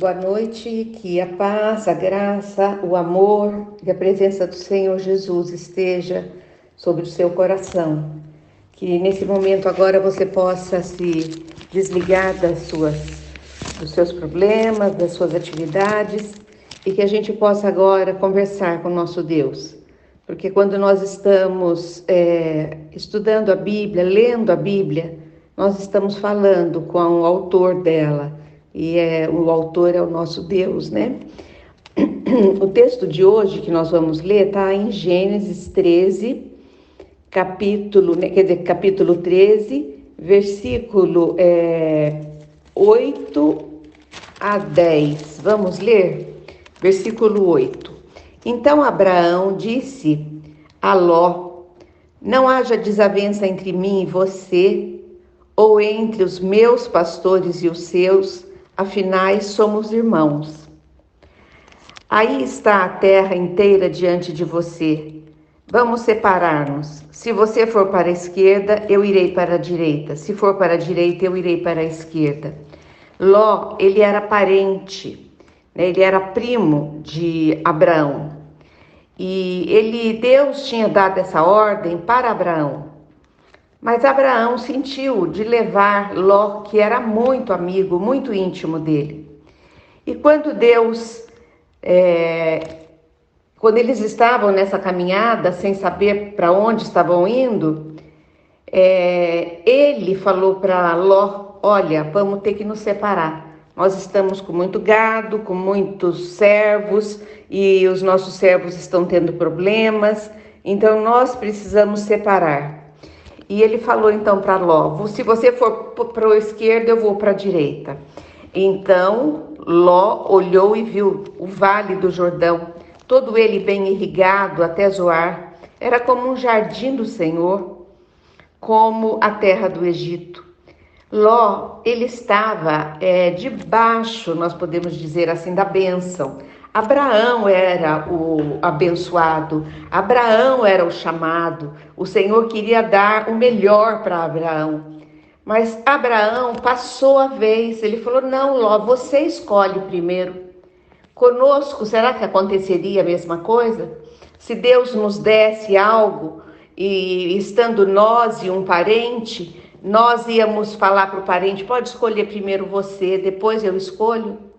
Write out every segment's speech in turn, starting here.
Boa noite, que a paz, a graça, o amor e a presença do Senhor Jesus esteja sobre o seu coração. Que nesse momento agora você possa se desligar dos seus problemas, das suas atividades e que a gente possa agora conversar com o nosso Deus. Porque quando nós estamos estudando a Bíblia, lendo a Bíblia, nós estamos falando com o autor dela. E o autor é o nosso Deus, né? O texto de hoje que nós vamos ler está em Gênesis 13, capítulo 13, versículo 8 a 10. Vamos ler? Versículo 8. Então Abraão disse a Ló: não haja desavença entre mim e você, ou entre os meus pastores e os seus, afinal somos irmãos. Aí está a terra inteira diante de você. Vamos separar-nos. Se você for para a esquerda, eu irei para a direita. Se for para a direita, eu irei para a esquerda. Ló, ele era parente, né? Ele era primo de Abraão. E Deus tinha dado essa ordem para Abraão. Mas Abraão sentiu de levar Ló, que era muito amigo, muito íntimo dele. E quando quando eles estavam nessa caminhada, sem saber para onde estavam indo, ele falou para Ló: olha, vamos ter que nos separar. Nós estamos com muito gado, com muitos servos, e os nossos servos estão tendo problemas, então nós precisamos separar. E ele falou então para Ló: se você for para a esquerda, eu vou para a direita. Então Ló olhou e viu o vale do Jordão, todo ele bem irrigado até Zoar. Era como um jardim do Senhor, como a terra do Egito. Ló, ele estava debaixo, nós podemos dizer assim, da bênção. Abraão era o abençoado, Abraão era o chamado, o Senhor queria dar o melhor para Abraão. Mas Abraão passou a vez, ele falou: não, Ló, você escolhe primeiro. Conosco, será que aconteceria a mesma coisa? Se Deus nos desse algo, e estando nós e um parente, nós íamos falar para o parente: pode escolher primeiro você, depois eu escolho?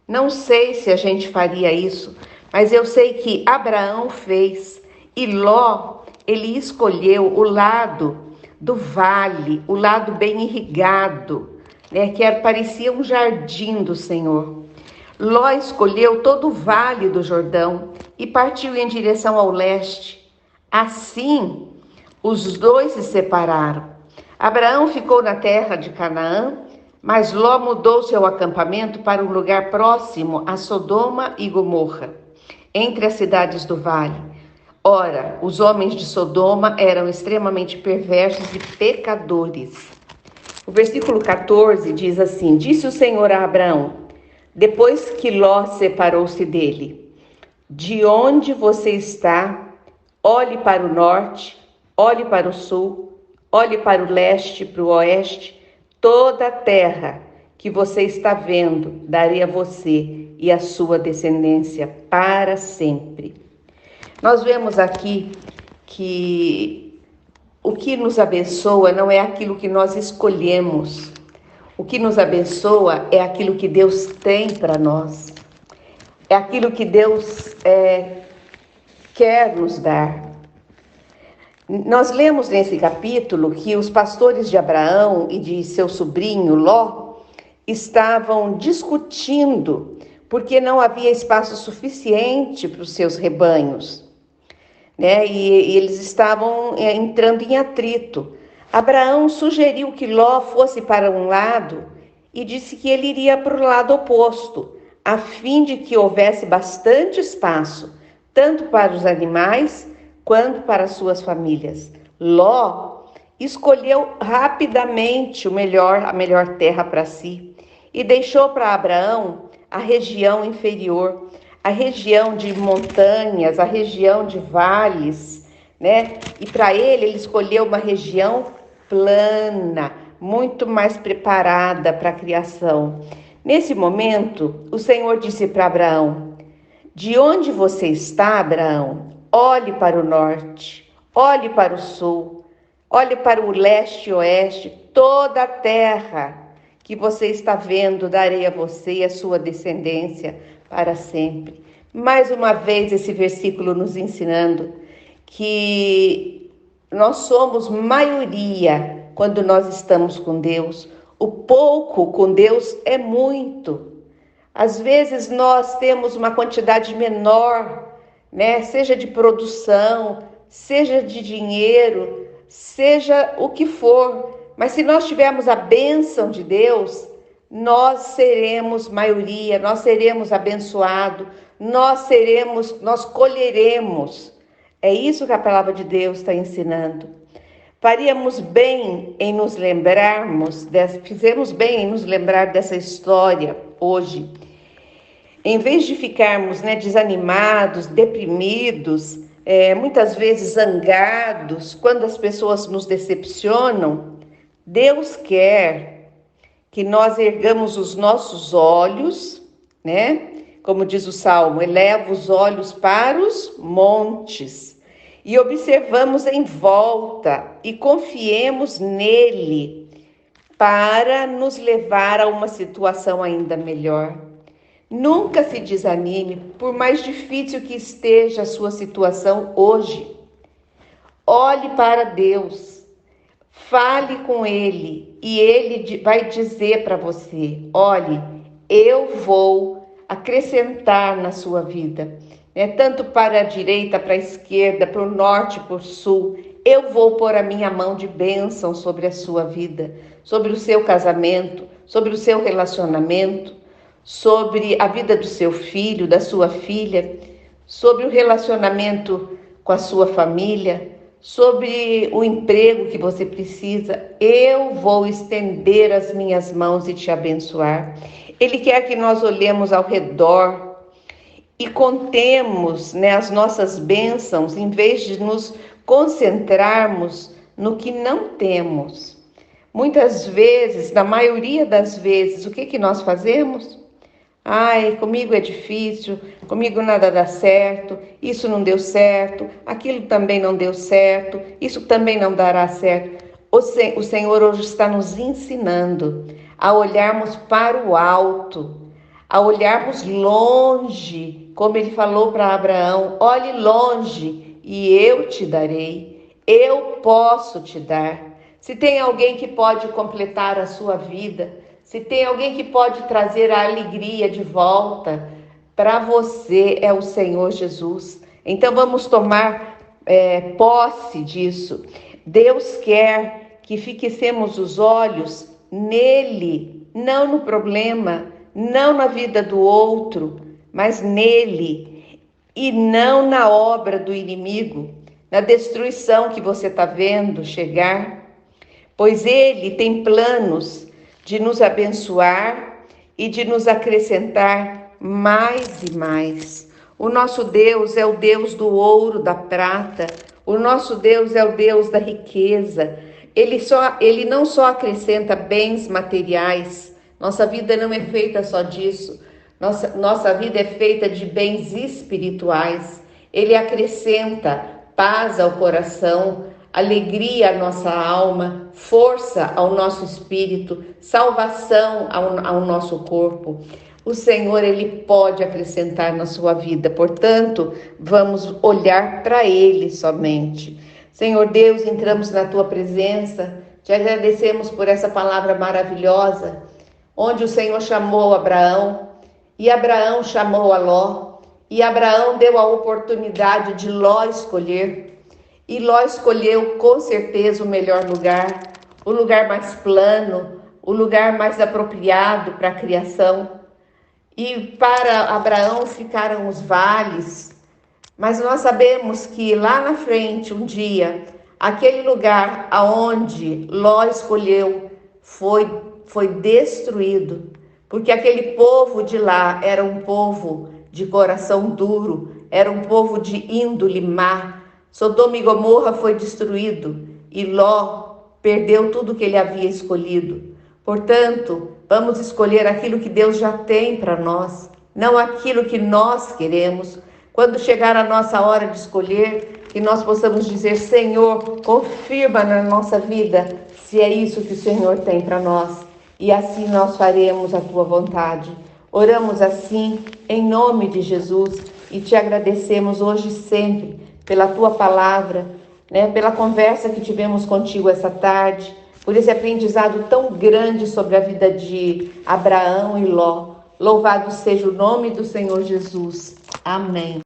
Não sei se a gente faria isso, mas eu sei que Abraão fez. E Ló, ele escolheu o lado do vale, o lado bem irrigado, né, que parecia um jardim do Senhor. Ló escolheu todo o vale do Jordão e partiu em direção ao leste. Assim, os dois se separaram. Abraão ficou na terra de Canaã, mas Ló mudou seu acampamento para um lugar próximo a Sodoma e Gomorra, entre as cidades do vale. Ora, os homens de Sodoma eram extremamente perversos e pecadores. O versículo 14 diz assim: disse o Senhor a Abraão, depois que Ló separou-se dele: de onde você está, olhe para o norte, olhe para o sul, olhe para o leste, para o oeste. Toda a terra que você está vendo, darei a você e a sua descendência para sempre. Nós vemos aqui que o que nos abençoa não é aquilo que nós escolhemos. O que nos abençoa é aquilo que Deus tem para nós. É aquilo que Deus quer nos dar. Nós lemos nesse capítulo que os pastores de Abraão e de seu sobrinho Ló estavam discutindo porque não havia espaço suficiente para os seus rebanhos, né? E eles estavam entrando em atrito. Abraão sugeriu que Ló fosse para um lado e disse que ele iria para o lado oposto, a fim de que houvesse bastante espaço, tanto para os animais quanto para suas famílias. Ló escolheu rapidamente a melhor terra para si e deixou para Abraão a região inferior, a região de montanhas, a região de vales, né? E para ele escolheu uma região plana, muito mais preparada para a criação. Nesse momento, o Senhor disse para Abraão: de onde você está, Abraão? Olhe para o norte, olhe para o sul, olhe para o leste e oeste, toda a terra que você está vendo, darei a você e a sua descendência para sempre. Mais uma vez, esse versículo nos ensinando que nós somos maioria quando nós estamos com Deus. O pouco com Deus é muito. Às vezes nós temos uma quantidade menor, né? Seja de produção, seja de dinheiro, seja o que for. Mas se nós tivermos a bênção de Deus, nós seremos maioria, nós seremos abençoados, nós colheremos. É isso que a palavra de Deus está ensinando. Fizemos bem em nos lembrar dessa história hoje. Em vez de ficarmos, desanimados, deprimidos, muitas vezes zangados, quando as pessoas nos decepcionam, Deus quer que nós ergamos os nossos olhos, Como diz o Salmo, eleva os olhos para os montes e observamos em volta e confiemos nele para nos levar a uma situação ainda melhor. Nunca se desanime, por mais difícil que esteja a sua situação hoje. Olhe para Deus, fale com Ele e Ele vai dizer para você: olhe, eu vou acrescentar na sua vida, tanto para a direita, para a esquerda, para o norte, para o sul. Eu vou pôr a minha mão de bênção sobre a sua vida, sobre o seu casamento, sobre o seu relacionamento, sobre a vida do seu filho, da sua filha, sobre o relacionamento com a sua família, sobre o emprego que você precisa. Eu vou estender as minhas mãos e te abençoar. Ele quer que nós olhemos ao redor e contemos, as nossas bênçãos, em vez de nos concentrarmos no que não temos. Muitas vezes, na maioria das vezes, o que nós fazemos? Ai, comigo é difícil, comigo nada dá certo, isso não deu certo, aquilo também não deu certo, isso também não dará certo. O Senhor hoje está nos ensinando a olharmos para o alto, a olharmos longe, como ele falou para Abraão: olhe longe e eu te darei, eu posso te dar. Se tem alguém que pode completar a sua vida, se tem alguém que pode trazer a alegria de volta para você, é o Senhor Jesus. Então vamos tomar posse disso. Deus quer que fixemos os olhos nele, não no problema, não na vida do outro, mas nele, e não na obra do inimigo, na destruição que você está vendo chegar, pois ele tem planos de nos abençoar e de nos acrescentar mais e mais. O nosso Deus é o Deus do ouro, da prata. O nosso Deus é o Deus da riqueza. Ele não só acrescenta bens materiais. Nossa vida não é feita só disso. Nossa vida é feita de bens espirituais. Ele acrescenta paz ao coração, alegria à nossa alma, força ao nosso espírito, salvação ao nosso corpo. O Senhor, Ele pode acrescentar na sua vida, portanto, vamos olhar para Ele somente. Senhor Deus, entramos na Tua presença, te agradecemos por essa palavra maravilhosa, onde o Senhor chamou Abraão, e Abraão chamou a Ló, e Abraão deu a oportunidade de Ló escolher, e Ló escolheu com certeza o melhor lugar, o lugar mais plano, o lugar mais apropriado para a criação. E para Abraão ficaram os vales, mas nós sabemos que lá na frente, um dia, aquele lugar aonde Ló escolheu foi destruído, porque aquele povo de lá era um povo de coração duro, era um povo de índole má. Sodoma e Gomorra foi destruído e Ló perdeu tudo que ele havia escolhido. Portanto, Vamos escolher aquilo que Deus já tem para nós, não aquilo que nós queremos. Quando chegar a nossa hora de escolher, que nós possamos dizer: Senhor, confirma na nossa vida se é isso que o Senhor tem para nós. E assim nós faremos a tua vontade. Oramos assim, em nome de Jesus, e te agradecemos hoje e sempre pela tua palavra, pela conversa que tivemos contigo essa tarde, por esse aprendizado tão grande sobre a vida de Abraão e Ló. Louvado seja o nome do Senhor Jesus. Amém.